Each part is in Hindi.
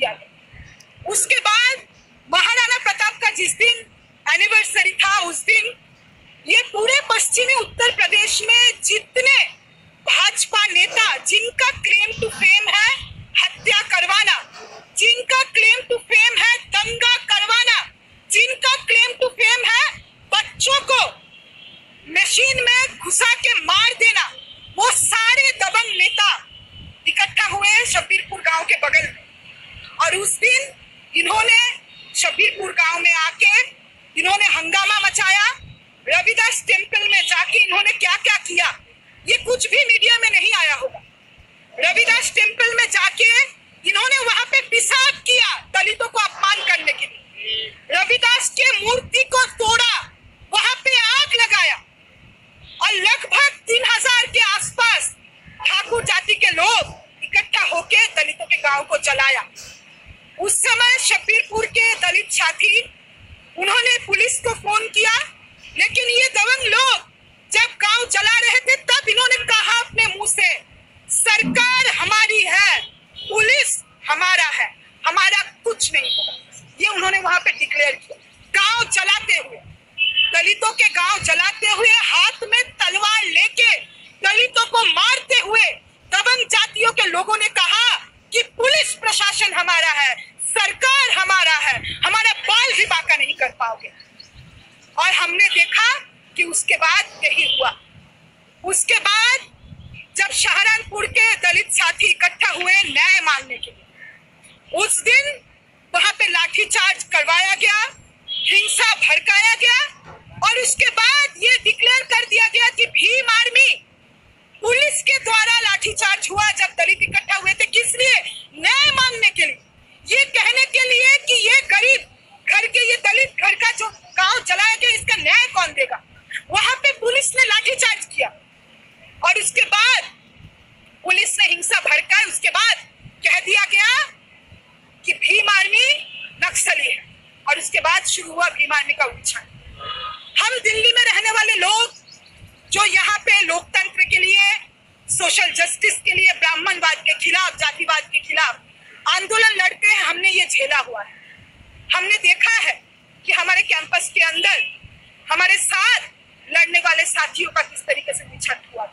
किया गया। उसके बाद महाराणा प्रताप का जिस दिन एनिवर्सरी था, उस दिन ये पूरे पश्चिमी उत्तर प्रदेश में जितने भाजपा नेता जिनका क्लेम टू फेम है हत्या करवाना, जिनका क्लेम टू फेम है दंगा करवाना, जिनका क्लेम टू फेम है बच्चों को मशीन में घुसा के मार देना, वो सारे दबंग नेता इकट्ठा हुए शब्बीरपुर गांव के बगल में। और उस दिन इन्होंने शब्बीरपुर गांव में आके इन्होंने हंगामा मचाया। रविदास टेम्पल में जाके इन्होंने क्या क्या किया ये कुछ भी मीडिया में नहीं आया होगा। रविदास टेम्पल में जाके इन्होंने वहां पे पेशाब किया दलितों को अपमान करने के लिए। रविदास के मूर्ति को तोड़ा, वहां पे आग लगाया और लगभग 3000 के आसपास ठाकुर जाति के लोग इकट्ठा होके दलितों के गांव को जलाया। उस समय शब्बीरपुर के दलित साथी उन्होंने पुलिस को फोन किया, लेकिन ये दबंग लोग जब गांव जला रहे थे तब इन्होंने कहा अपने मुंह से, सरकार हमारी है, पुलिस हमारा है, हमारा कुछ नहीं होगा। ये उन्होंने वहां पे डिक्लेयर किया। गांव जलाते हुए, दलितों के गांव जलाते हुए, हाथ में तलवार लेके दलितों को मारते हुए दबंग जातियों के लोगों ने कहा कि पुलिस प्रशासन हमारा है, सरकार हमारा है, हमारा बाल भी बांका नहीं कर पाओगे। और हमने देखा कि उसके बाद यही हुआ। उसके बाद जब सहारनपुर के दलित साथी इकट्ठा हुए न्याय मांगने के लिए, उस दिन वहां पे लाठीचार्ज करवाया गया, हिंसा भड़काया गया और उसके बाद ये डिक्लेयर कर दिया गया कि भीम आर्मी पुलिस के द्वारा लाठीचार्ज हुआ जब दलित इकट्ठा हुए थे। किस लिए? न्याय मांगने के लिए, ये कहने के लिए कि ये गरीब घर के, ये दलित घर का जो गांव जलाया गया इसका न्याय कौन देगा। वहां पे पुलिस ने लाठीचार्ज किया और उसके बाद पुलिस ने हिंसा भड़काई। उसके बाद कह दिया गया कि भीम आर्मी नक्सली है और उसके बाद शुरू हुआ भीम आर्मी का उच्छान। हम दिल्ली में रहने वाले लोग जो यहाँ पे लोकतंत्र के लिए, सोशल जस्टिस के लिए, ब्राह्मणवाद के खिलाफ, जातिवाद के खिलाफ आंदोलन लड़ते हैं, हमने ये झेला हुआ है। हमने देखा है कि हमारे कैंपस के अंदर हमारे साथ लड़ने वाले साथियों का किस तरीके से निछट हुआ।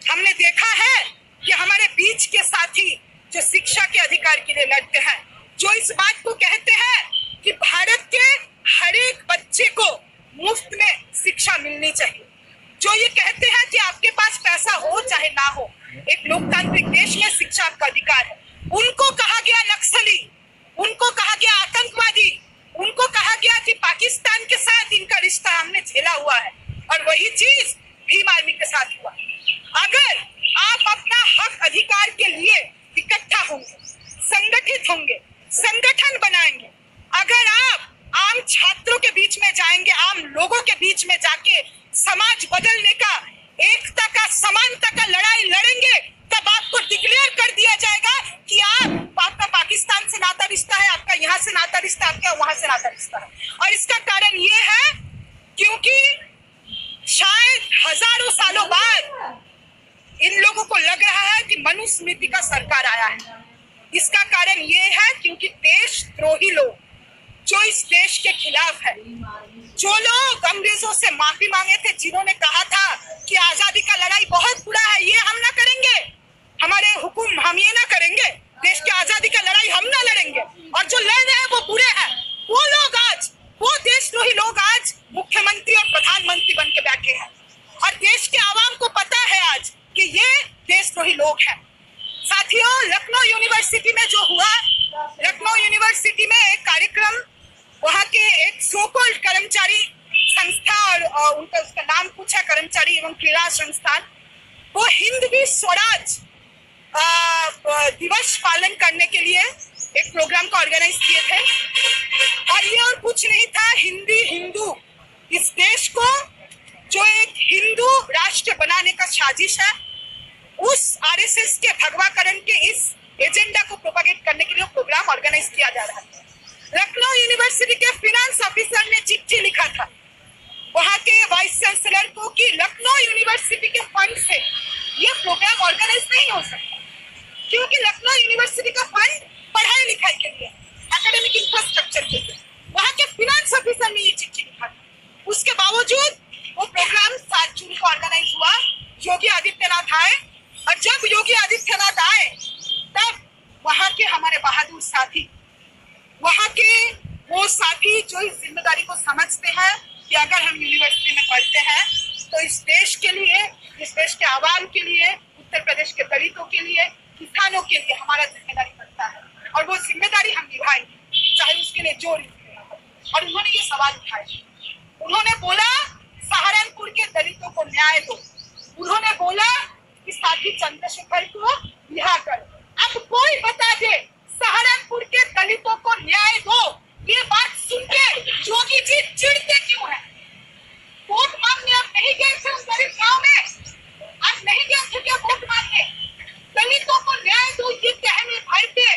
हमने देखा है कि हमारे बीच के साथी जो शिक्षा के अधिकार के लिए लड़ते हैं, जो इस बात को कहते हैं कि भारत के हर एक बच्चे को मुफ्त में शिक्षा मिलनी चाहिए, जो ये कहते हैं कि आपके पास पैसा हो चाहे ना हो, एक लोकतांत्रिक देश में शिक्षा का अधिकार है, उनको कहा गया नक्सली, उनको कहा गया आतंकवादी, उनको कहा गया कि पाकिस्तान के साथ इनका रिश्ता हमने झेला हुआ है। और वही चीज भीम आर्मी के साथ हुआ। अगर आप अपना हक अधिकार के लिए इकट्ठा होंगे, संगठित होंगे, संगठन बनाएंगे, अगर आप आम छात्रों के बीच में जाएंगे, आम लोगों के बीच में जाके समाज बदलने का, एकता का, समानता का लड़ाई लड़ेंगे, तब आपको डिक्लेयर कर दिया जाएगा कि आपका पाकिस्तान से नाता रिश्ता है, आपका यहाँ से नाता रिश्ता, आपका वहां से नाता रिश्ता है। और इसका कारण ये है क्योंकि शायद हजारों सालों बाद इन लोगों को लग रहा है कि मनुस्मृति का सरकार आया है। इसका कारण ये है क्योंकि देशद्रोही लोग जो इस देश के खिलाफ है, जो लोग अंग्रेजों से माफी मांगे थे, जिन्होंने कहा था कि आजादी का लड़ाई बहुत बुरा है, ये हम ना करेंगे, हमारे हुकुम हम ये ना करेंगे, देश की आजादी का लड़ाई हम ना लड़ेंगे, और जो लड़ रहे हैं वो बुरे हैं, वो लोग आज, वो देशद्रोही लोग आज मुख्यमंत्री और प्रधानमंत्री बन के बैठे हैं। और देश के आवाम को पता है आज कि ये देशद्रोही लोग हैं। साथियों, लखनऊ यूनिवर्सिटी में जो हुआ, लखनऊ यूनिवर्सिटी में एक कार्यक्रम, वहाँ के एक सो कॉल्ड कर्मचारी संस्था, और उनका उसका नाम पूछा, कर्मचारी एवं क्रीड़ा संस्थान, वो हिंदवी स्वराज दिवस पालन करने के लिए एक प्रोग्राम को ऑर्गेनाइज किए थे। और ये और कुछ नहीं था, हिंदी हिंदू, इस देश को जो एक हिंदू राष्ट्र बनाने का साजिश है, उस आरएसएस के भगवाकरण के इस एजेंडा को प्रोपेगेट करने के लिए प्रोग्राम ऑर्गेनाइज किया जा रहा है। लखनऊ यूनिवर्सिटी के फाइनेंस ऑफिसर ने चिट्ठी लिखा था वहां के वाइस चांसलर को कि लखनऊ यूनिवर्सिटी के फंड से ये प्रोग्राम ऑर्गेनाइज नहीं हो सकता, क्योंकि लखनऊ यूनिवर्सिटी का फंड पढ़ाई लिखाई के सहारनपुर साथी, वहाँ के वो साथी जो इस जिम्मेदारी को समझते हैं कि अगर हम यूनिवर्सिटी में पढ़ते हैं तो इस देश के लिए, इस देश के आवाम के लिए, उत्तर प्रदेश के दलितों के लिए, किसानों के लिए हमारा जिम्मेदारी बनता है और वो जिम्मेदारी हम निभाएंगे, चाहे उसके लिए जो रिस्क हो। और उन्होंने ये सवाल उठाए, उन्होंने बोला सहारनपुर के दलितों को न्याय दो, उन्होंने बोला कि साथी चंद्रशेखर को रिहा करो। अब कोई बता दे सहारनपुर के दलितों को न्याय दो, ये बात सुन के योगी जी चिढ़ते क्यों हैं? वोट मांगने अब नहीं गए थे उस गरीब गांव में, अब नहीं गए थे क्या वोट मांगने? दलितों को न्याय दो ये कहने भर के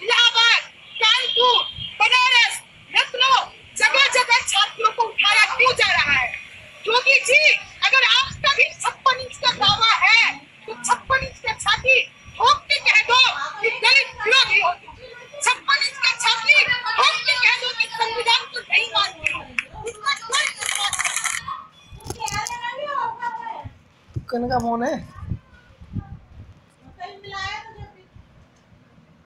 इलाहाबाद, कानपुर, बनारस, लखनऊ जगह जगह छात्रों को उठाया क्यों जा रहा है? योगी जी अगर आपका भी 56 इंच का दावा है तो 56 इंच का छाती ठोक के कह दो कि दलित विरोधी हो, 56 इंच का छाती ठोक के कह दो कि संविधान को नहीं मानते हो। कौन का फोन है?